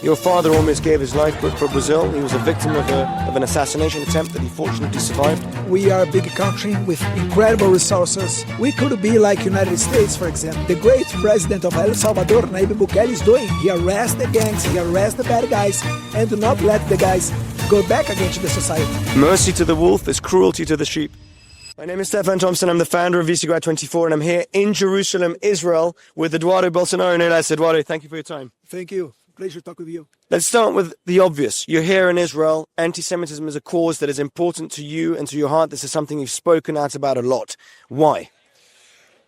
Your father almost gave his life for Brazil. He was a victim of an assassination attempt that he fortunately survived. We are a big country with incredible resources. We could be like United States, for example. The great president of El Salvador, Nayib Bukele, is doing. He arrests the gangs, he arrests the bad guys, and do not let the guys go back again to the society. Mercy to the wolf is cruelty to the sheep. My name is Stefan Thompson. I'm the founder of VCgrad24, and I'm here in Jerusalem, Israel, with Eduardo Bolsonaro. No less. Eduardo, thank you for your time. Thank you. Pleasure to talk with you. Let's start with the obvious. You're here in Israel. Anti-Semitism is a cause that is important to you and to your heart. This is something you've spoken out about a lot. Why?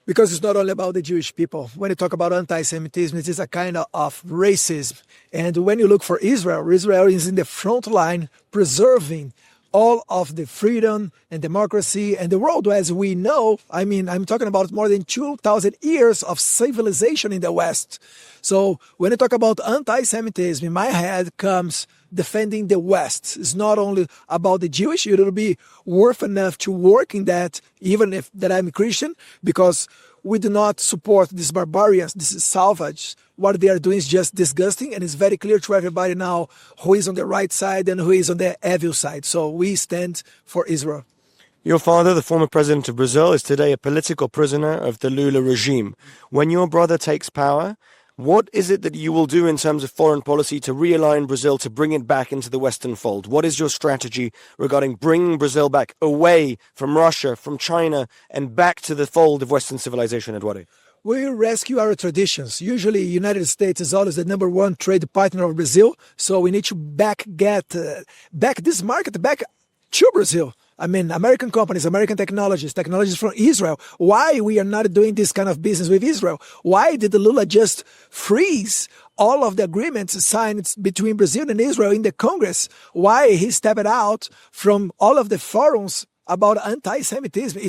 Because it's not only about the Jewish people. When you talk about anti-Semitism, it is a kind of racism. And when you look for Israel, Israel is in the front line preserving all of the freedom and democracy and the world as we know. I mean, I'm talking about more than 2,000 years of civilization in the West. So when you talk about anti-Semitism, in my head comes defending the West. It's not only about the Jewish. It will be worth enough to work in that, even if that I'm Christian, because we do not support these barbarians. This is salvage. What they are doing is just disgusting, and it's very clear to everybody now who is on the right side and who is on the evil side. So we stand for Israel. Your father, the former president of Brazil, is today a political prisoner of the Lula regime. When your brother takes power, what is it that you will do in terms of foreign policy to realign Brazil, to bring it back into the Western fold? What is your strategy regarding bringing Brazil back away from Russia, from China, and back to the fold of Western civilization, Eduardo? We rescue our traditions. Usually, United States is always the number one trade partner of Brazil. So we need to get back this market back to Brazil. I mean, American companies, American technologies from Israel. Why we are not doing this kind of business with Israel? Why did Lula just freeze all of the agreements signed between Brazil and Israel in the Congress? Why he stepped out from all of the forums about anti-Semitism?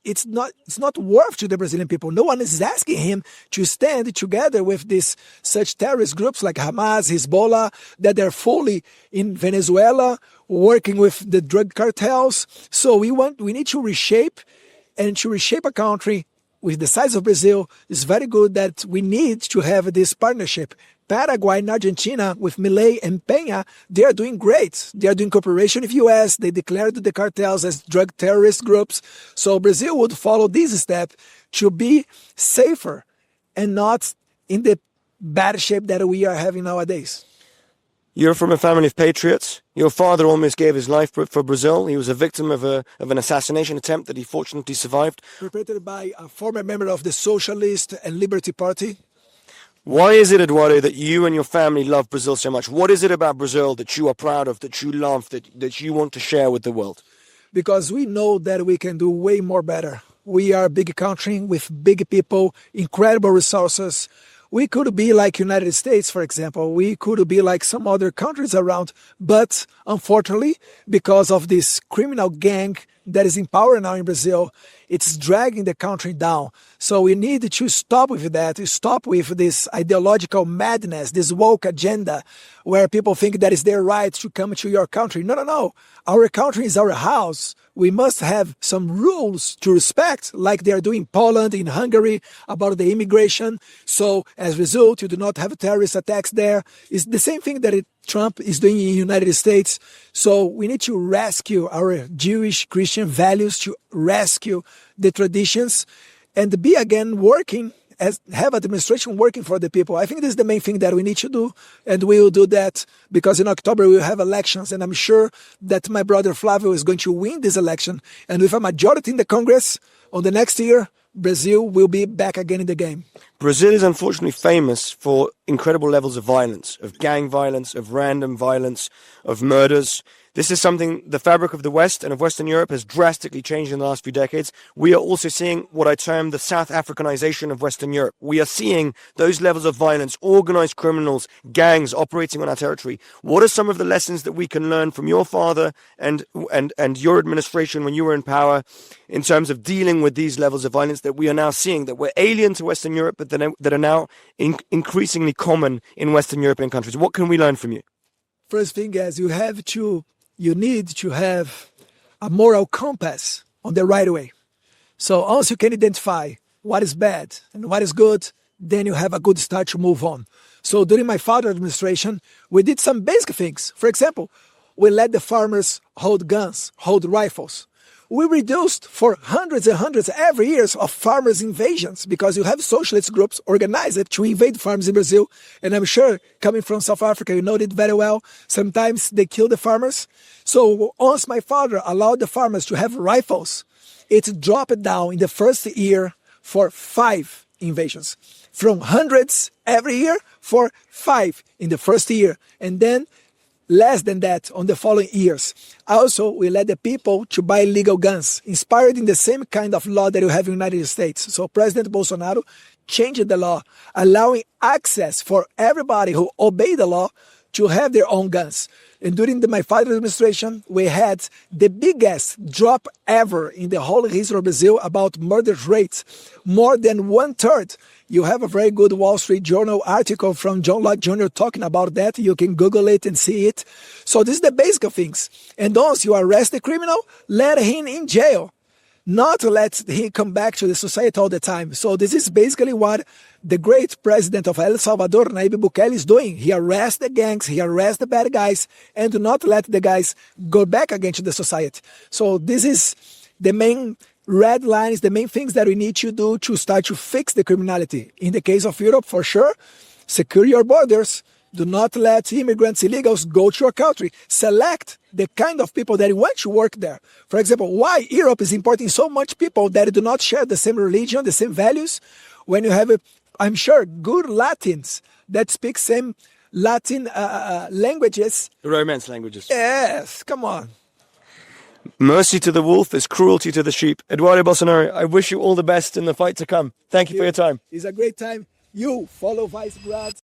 It's not worth to the Brazilian people. No one is asking him to stand together with these such terrorist groups like Hamas, Hezbollah, that they're fully in Venezuela, working with the drug cartels. So we need to reshape, and to reshape a country with the size of Brazil, it's very good that we need to have this partnership. Paraguay and Argentina with Milei and Peña, they are doing great. They are doing cooperation with U.S. They declared the cartels as drug terrorist groups. So Brazil would follow this step to be safer and not in the bad shape that we are having nowadays. You're from a family of patriots. Your father almost gave his life for Brazil. He was a victim of an assassination attempt that he fortunately survived. Perpetrated by a former member of the Socialist and Liberty Party. Why is it, Eduardo, that you and your family love Brazil so much? What is it about Brazil that you are proud of, that you love, that you want to share with the world? Because we know that we can do way more better. We are a big country with big people, incredible resources. We could be like United States, for example. We could be like some other countries around. But unfortunately, because of this criminal gang that is in power now in Brazil, it's dragging the country down. So we need to stop with that, to stop with this ideological madness, this woke agenda, where people think that it's their right to come to your country. No. Our country is our house. We must have some rules to respect, like they are doing in Poland, in Hungary, about the immigration. So as a result, you do not have terrorist attacks there. It's the same thing that Trump is doing in the United States. So we need to rescue our Jewish Christian values, to rescue the traditions, and be again working, have administration working for the people. I think this is the main thing that we need to do, and we will do that because in October we will have elections, and I'm sure that my brother Flavio is going to win this election, and with a majority in the Congress on the next year, Brazil will be back again in the game. Brazil is unfortunately famous for incredible levels of violence, of gang violence, of random violence, of murders. This is something the fabric of the West and of Western Europe has drastically changed in the last few decades. We are also seeing what I term the South Africanization of Western Europe. We are seeing those levels of violence, organized criminals, gangs operating on our territory. What are some of the lessons that we can learn from your father and your administration when you were in power in terms of dealing with these levels of violence that we are now seeing, that were alien to Western Europe, but that are now increasingly common in Western European countries? What can we learn from you? First thing is you need to have a moral compass on the right way. So once you can identify what is bad and what is good, then you have a good start to move on. So during my father's administration, we did some basic things. For example, we let the farmers hold guns, hold rifles. We reduced for hundreds and hundreds every year of farmers' invasions because you have socialist groups organized to invade farms in Brazil. And I'm sure coming from South Africa, you know it very well. Sometimes they kill the farmers. So once my father allowed the farmers to have rifles, it dropped down in the first year for 5 invasions. From hundreds every year for 5 in the first year. And then less than that on the following years. Also, we let the people to buy legal guns, inspired in the same kind of law that you have in the United States. So President Bolsonaro changed the law, allowing access for everybody who obey the law to have their own guns. And during my father's administration, we had the biggest drop ever in the whole history of Brazil about murder rates, more than 1/3. You have a very good Wall Street Journal article from John Locke Jr. talking about that. You can Google it and see it. So this is the basic of things. And once you arrest the criminal, let him in jail. Not let him come back to the society all the time. So this is basically what the great president of El Salvador, Nayib Bukele, is doing. He arrests the gangs, he arrests the bad guys, and do not let the guys go back again to the society. So this is the main red lines, the main things that we need to do to start to fix the criminality. In the case of Europe, for sure, secure your borders. Do not let immigrants, illegals go to your country. Select the kind of people that want to work there. For example, why Europe is importing so much people that do not share the same religion, the same values, when you have, I'm sure, good Latins that speak same Latin languages. Romance languages. Yes, come on. Mercy to the wolf is cruelty to the sheep. Eduardo Bolsonaro, I wish you all the best in the fight to come. Thank you for your time. It's a great time. You follow Vice Grads.